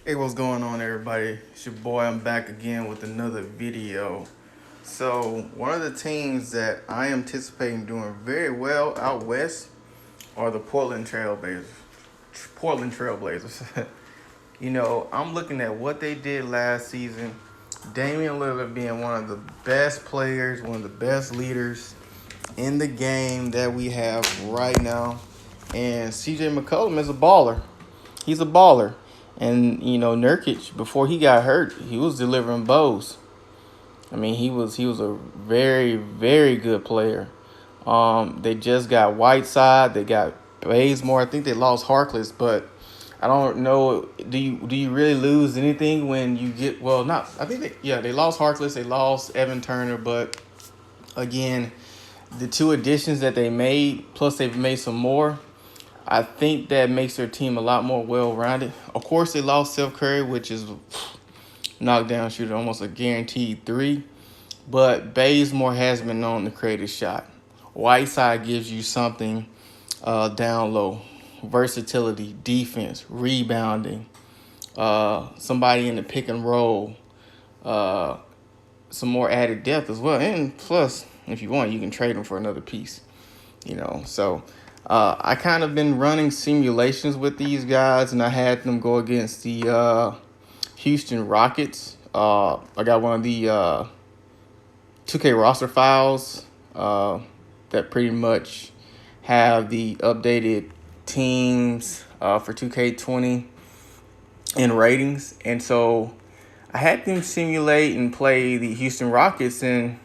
Hey, what's going on, everybody? It's your boy. I'm back again with another video. So, one of the teams that I am anticipating doing very well out west are the Portland Trailblazers. Portland Trailblazers. I'm looking at what they did last season. Damian Lillard being one of the best players, one of the best leaders in the game that we have right now. And CJ McCollum is a baller. He's a baller. And Nurkic, before he got hurt, he was delivering bows. I mean, he was a very, very good player. They just got Whiteside, they got Bazemore. I think they lost Harkless, but I don't know. Do you really lose anything when you get not I think they lost Harkless, they lost Evan Turner, but again, the two additions that they made, plus they've made some more. I think that makes their team a lot more well-rounded. Of course, they lost Steph Curry, which is knockdown shooter, almost a guaranteed three. But Bazemore has been known to create a shot. Whiteside gives you something down low, versatility, defense, rebounding, somebody in the pick and roll, some more added depth as well. And plus, if you want, you can trade them for another piece. So I kind of been running simulations with these guys, and I had them go against the Houston Rockets. I got one of the 2K roster files that pretty much have the updated teams for 2K20 and ratings. And so I had them simulate and play the Houston Rockets, and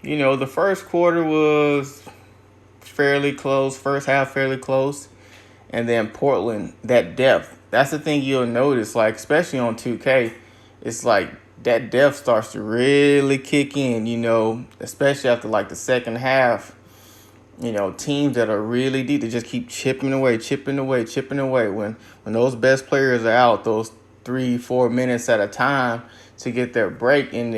the first quarter was fairly close, first half fairly close, and then Portland, that depth. That's the thing you'll notice, like especially on 2K, it's like that depth starts to really kick in, especially after like the second half. Teams that are really deep, they just keep chipping away. When those best players are out, those 3-4 minutes at a time to get their break, and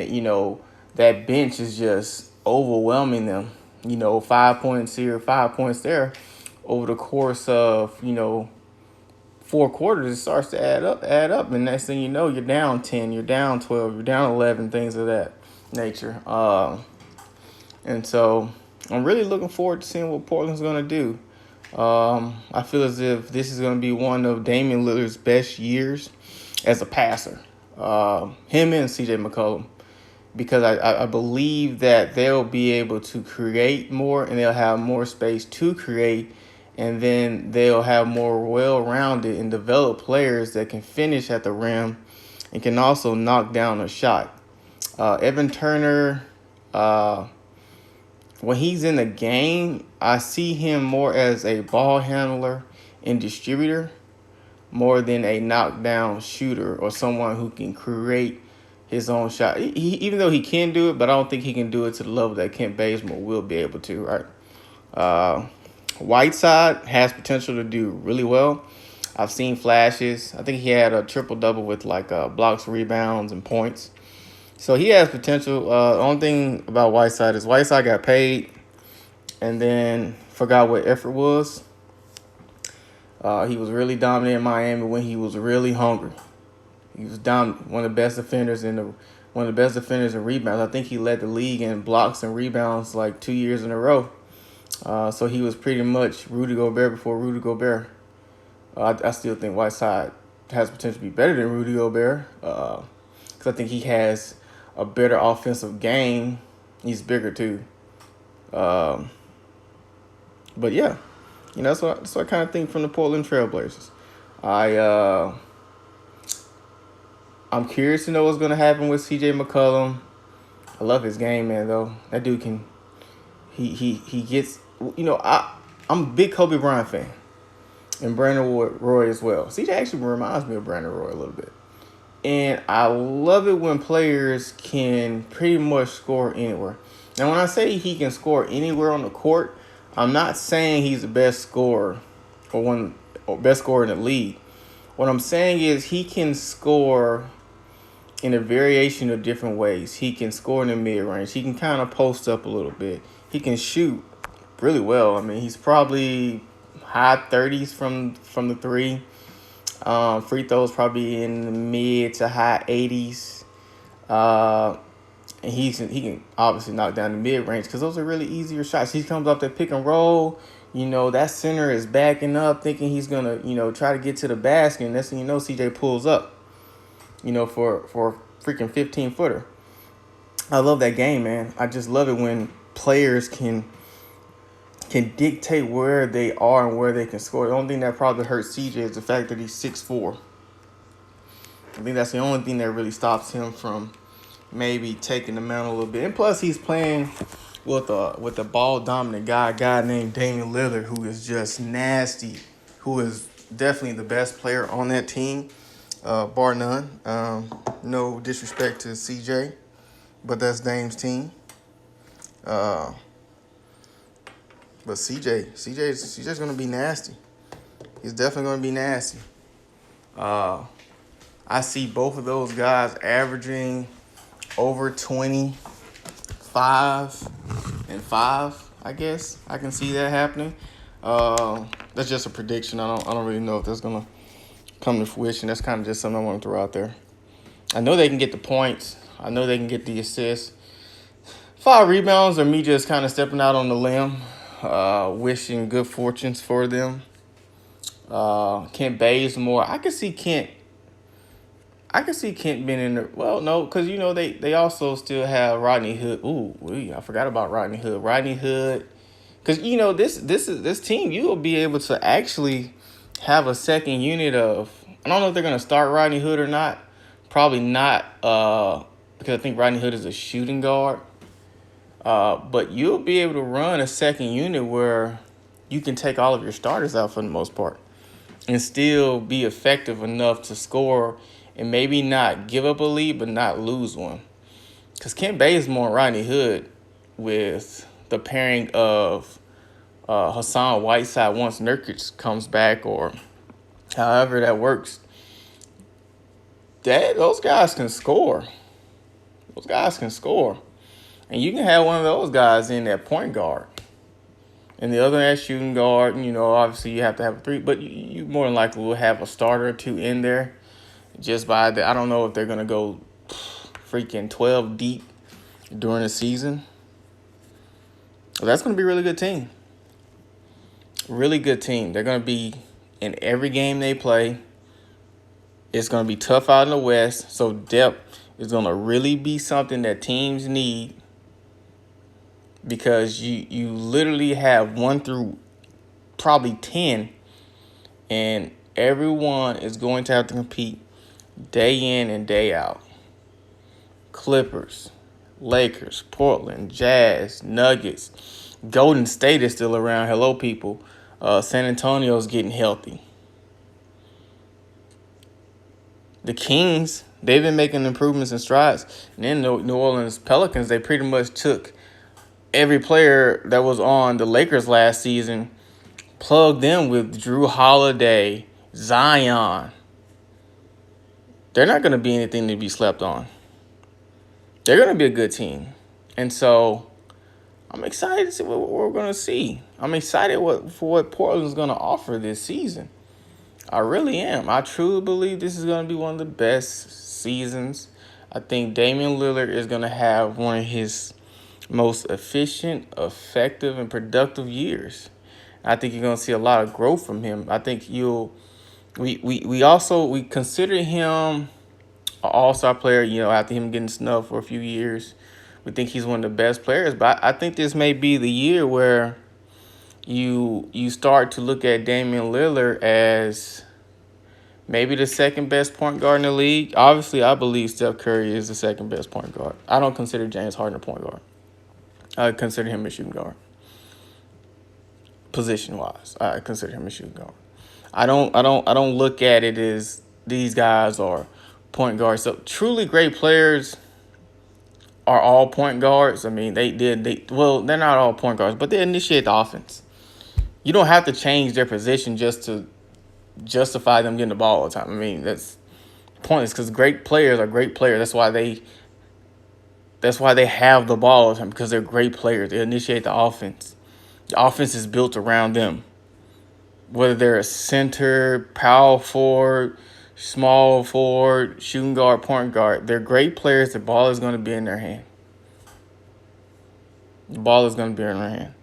that bench is just overwhelming them. 5 points here, 5 points there. Over the course of 4 quarters, it starts to add up, and next thing you know, you're down 10, you're down 12, you're down 11, things of that nature. And so I'm really looking forward to seeing what Portland's going to do. I feel as if this is going to be one of Damian Lillard's best years as a passer. Him and CJ McCollum. Because I believe that they'll be able to create more, and they'll have more space to create, and then they'll have more well-rounded and developed players that can finish at the rim and can also knock down a shot. Evan Turner, when he's in the game, I see him more as a ball handler and distributor more than a knockdown shooter or someone who can create his own shot. Even though he can do it, but I don't think he can do it to the level that Kent Bazemore will be able to, right? Whiteside has potential to do really well. I've seen flashes. I think he had a triple-double with like blocks, rebounds, and points. So he has potential. The only thing about Whiteside is Whiteside got paid and then forgot what effort was. He was really dominant in Miami when he was really hungry. He was one of the best defenders in rebounds. I think he led the league in blocks and rebounds like 2 years in a row. So he was pretty much Rudy Gobert before Rudy Gobert. I still think Whiteside has potential to be better than Rudy Gobert because I think he has a better offensive game. He's bigger too. But yeah, that's what I kind of think from the Portland Trailblazers. I'm curious to know what's going to happen with CJ McCollum. I love his game, man, though. That dude can he gets, I'm a big Kobe Bryant fan. And Brandon Roy as well. CJ actually reminds me of Brandon Roy a little bit. And I love it when players can pretty much score anywhere. Now, when I say he can score anywhere on the court, I'm not saying he's the best scorer or best scorer in the league. What I'm saying is he can score in a variation of different ways. He can score in the mid-range. He can kind of post up a little bit. He can shoot really well. I mean, he's probably high 30s from the three. Free throws probably in the mid to high 80s. Uh, and he can obviously knock down the mid range because those are really easier shots. He comes off that pick and roll. That center is backing up, thinking he's gonna try to get to the basket, and that's when CJ pulls up. For a freaking 15-footer. I love that game, man. I just love it when players can dictate where they are and where they can score. The only thing that probably hurts CJ is the fact that he's 6'4". I think that's the only thing that really stops him from maybe taking the mantle a little bit. And plus, he's playing with a ball dominant guy, a guy named Damian Lillard, who is just nasty, who is definitely the best player on that team, bar none. No disrespect to CJ, but that's Dame's team. But CJ's gonna be nasty. He's definitely gonna be nasty. I see both of those guys averaging over 25 and 5. I guess I can see that happening. That's just a prediction. I don't really know if that's gonna come to fruition. That's kind of just something I want to throw out there. I know they can get the points. I know they can get the assists. 5 rebounds, or me just kind of stepping out on the limb, wishing good fortunes for them. Kent Bazemore, I can see Kent being in the, well, no, because they also still have Rodney Hood. I forgot about Rodney Hood. Rodney Hood, because this team, you will be able to actually have a second unit of. I don't know if they're gonna start Rodney Hood or not. Probably not, because I think Rodney Hood is a shooting guard. But you'll be able to run a second unit where you can take all of your starters out for the most part and still be effective enough to score and maybe not give up a lead but not lose one. Because Kent Bazemore and Rodney Hood, with the pairing of Hassan Whiteside once Nurkic comes back, or however that works, those guys can score. Those guys can score. And you can have one of those guys in that point guard. And the other at shooting guard, obviously you have to have a 3, but you more than likely will have a starter or 2 in there. Just by I don't know if they're going to go freaking 12 deep during the season. Well, that's going to be a really good team. Really good team. They're going to be in every game they play. It's going to be tough out in the West, so depth is going to really be something that teams need, because you literally have 1 through probably 10, and everyone is going to have to compete day in and day out. Clippers, Lakers, Portland, Jazz, Nuggets, Golden State is still around. Hello, people. San Antonio's getting healthy. The Kings, they've been making improvements and strides. And then New Orleans Pelicans, they pretty much took every player that was on the Lakers last season, plugged them with Drew Holiday, Zion. They're not going to be anything to be slept on. They're going to be a good team. And so I'm excited to see what we're going to see. I'm excited for what Portland's going to offer this season. I really am. I truly believe this is going to be one of the best seasons. I think Damian Lillard is going to have one of his most efficient, effective, and productive years. I think you're going to see a lot of growth from him. I think we consider him an all-star player, after him getting snubbed for a few years. We think he's one of the best players, but I think this may be the year where you start to look at Damian Lillard as maybe the second best point guard in the league. Obviously, I believe Steph Curry is the second best point guard. I don't consider James Harden a point guard. I consider him a shooting guard. Position-wise, I consider him a shooting guard. I don't look at it as these guys are point guards. So truly great players are all point guards. I mean, they're not all point guards, but they initiate the offense. You don't have to change their position just to justify them getting the ball all the time. I mean, that's pointless, because great players are great players. That's why they have the ball all the time, because they're great players. They initiate the offense. The offense is built around them. whether they're a center, power forward, small forward, shooting guard, point guard. They're great players. The ball is going to be in their hand. The ball is going to be in their hand.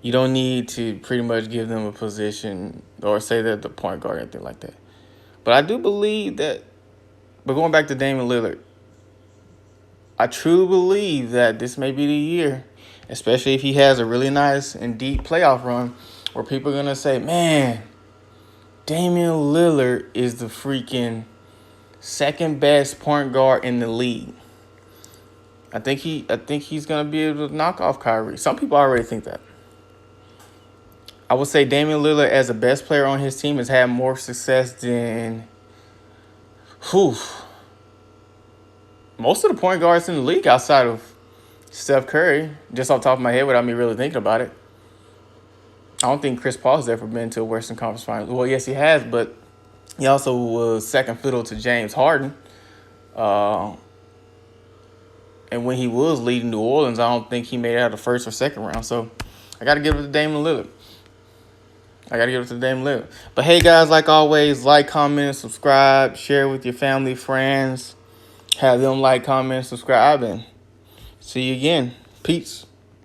You don't need to pretty much give them a position or say they're the point guard or anything like that. But I do believe that, but going back to Damian Lillard, I truly believe that this may be the year, especially if he has a really nice and deep playoff run, where people are going to say, man, Damian Lillard is the freaking second best point guard in the league. I think he's gonna be able to knock off Kyrie. Some people already think that. I would say Damian Lillard, as the best player on his team, has had more success than most of the point guards in the league outside of Steph Curry, just off the top of my head without me really thinking about it. I don't think Chris Paul's ever been to a Western Conference Finals. Well, yes, he has, but he also was second fiddle to James Harden. And when he was leading New Orleans, I don't think he made it out of the first or second round. So I got to give it to Damian Lillard. But hey, guys, like always, like, comment, subscribe, share with your family, friends. Have them like, comment, subscribe, and see you again. Peace.